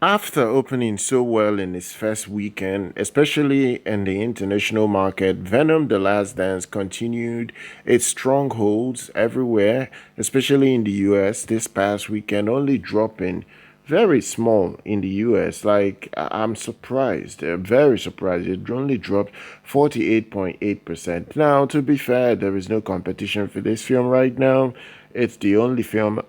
After opening so well in its first weekend, especially in the international market, Venom: The Last Dance continued its strongholds everywhere, especially in the US this past weekend, only dropping very small in the US. Like, I'm surprised, very surprised. It only dropped 48.8%. Now, to be fair, there is no competition for this film right now. It's the only film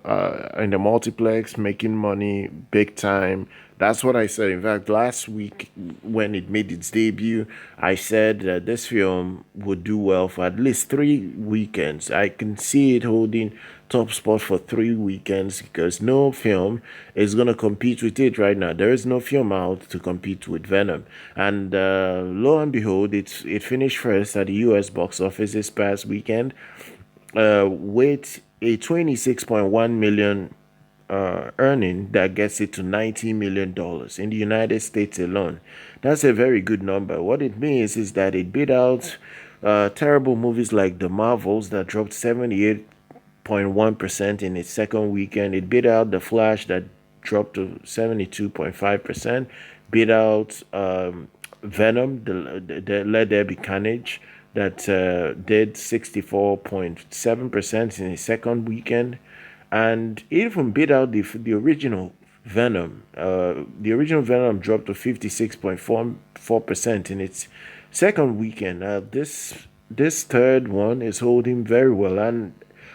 in the multiplex making money big time. That's what I said. In fact, last week when it made its debut, I said that this film would do well for at least 3 weekends. I can see it holding top spot for 3 weekends because no film is going to compete with it right now. There is no film out to compete with Venom. And lo and behold, it finished first at the US box office this past weekend with a 26.1 million earning that gets it to $90 million in the United States alone. That's a very good number. What it means is that it beat out terrible movies like The Marvels that dropped 78.1% in its second weekend. It beat out The Flash that dropped to 72.5%. Beat out Venom, the Let There Be Carnage, that did 64.7% in its second weekend, and it even beat out the original Venom. The original Venom dropped to 56.44% in its second weekend. This third one is holding very well, and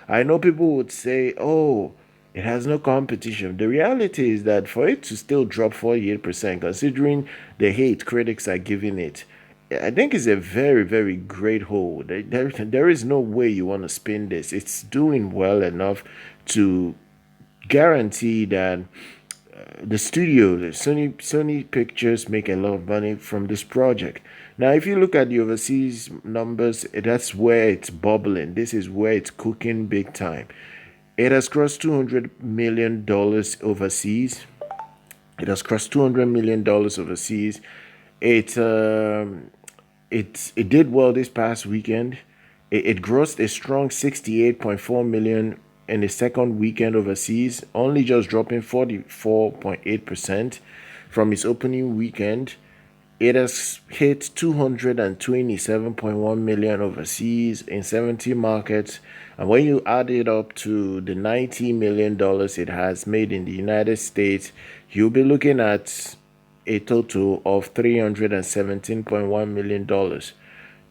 I know people would say, "Oh, it has no competition." The reality is that for it to still drop 48%, considering the hate critics are giving it, I think it's a very, very great hold. There is no way you want to spin this. It's doing well enough to guarantee that the Sony Pictures make a lot of money from this project. Now, if you look at the overseas numbers, that's where it's bubbling. This is where it's cooking big time. It has crossed $200 million overseas. It has crossed $200 million overseas. It it did well this past weekend. It grossed a strong 68.4 million in the second weekend overseas, only just dropping 44.8% from its opening weekend. It has hit 227.1 million overseas in 70 markets. And when you add it up to the $90 million it has made in the United States, you'll be looking at a total of $317.1 million.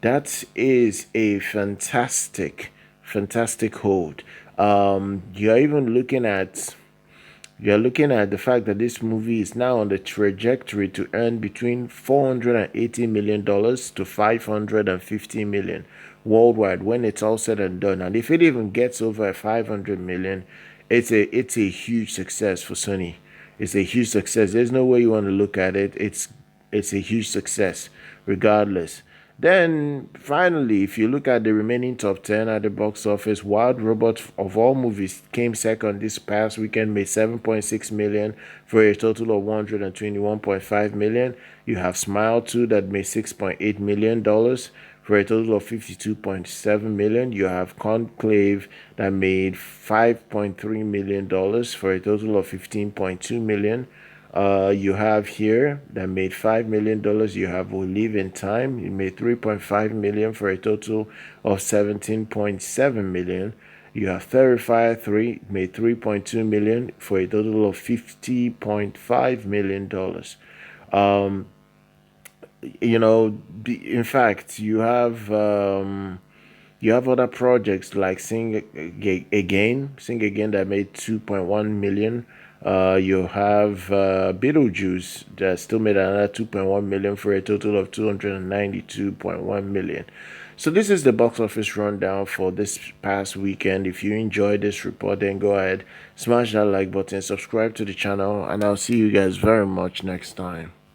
That is a fantastic hold. You're even looking at you're looking at the fact that this movie is now on the trajectory to earn between $480 million to $550 million worldwide when it's all said and done. And if it even gets over 500 million, it's a huge success for Sony. It's a huge success. There's no way you want to look at it. It's a huge success, regardless. Then finally, if you look at the remaining top 10 at the box office, Wild Robot of all movies came second this past weekend, made 7.6 million for a total of 121.5 million. You have Smile 2 that made $6.8 million for a total of 52.7 million. You have Conclave that made $5.3 million for a total of 15.2 million. You have here that made $5 million. You have We Live in Time. It made 3.5 million for a total of 17.7 million. You have Terrifier 3 made 3.2 million for a total of $50.5 million. In fact, you have other projects like Sing Again that made 2.1 million. You have Beetlejuice that still made another 2.1 million for a total of 292.1 million. So this is the box office rundown for this past weekend. If you enjoyed this report, then go ahead, smash that like button, subscribe to the channel, and I'll see you guys very much next time.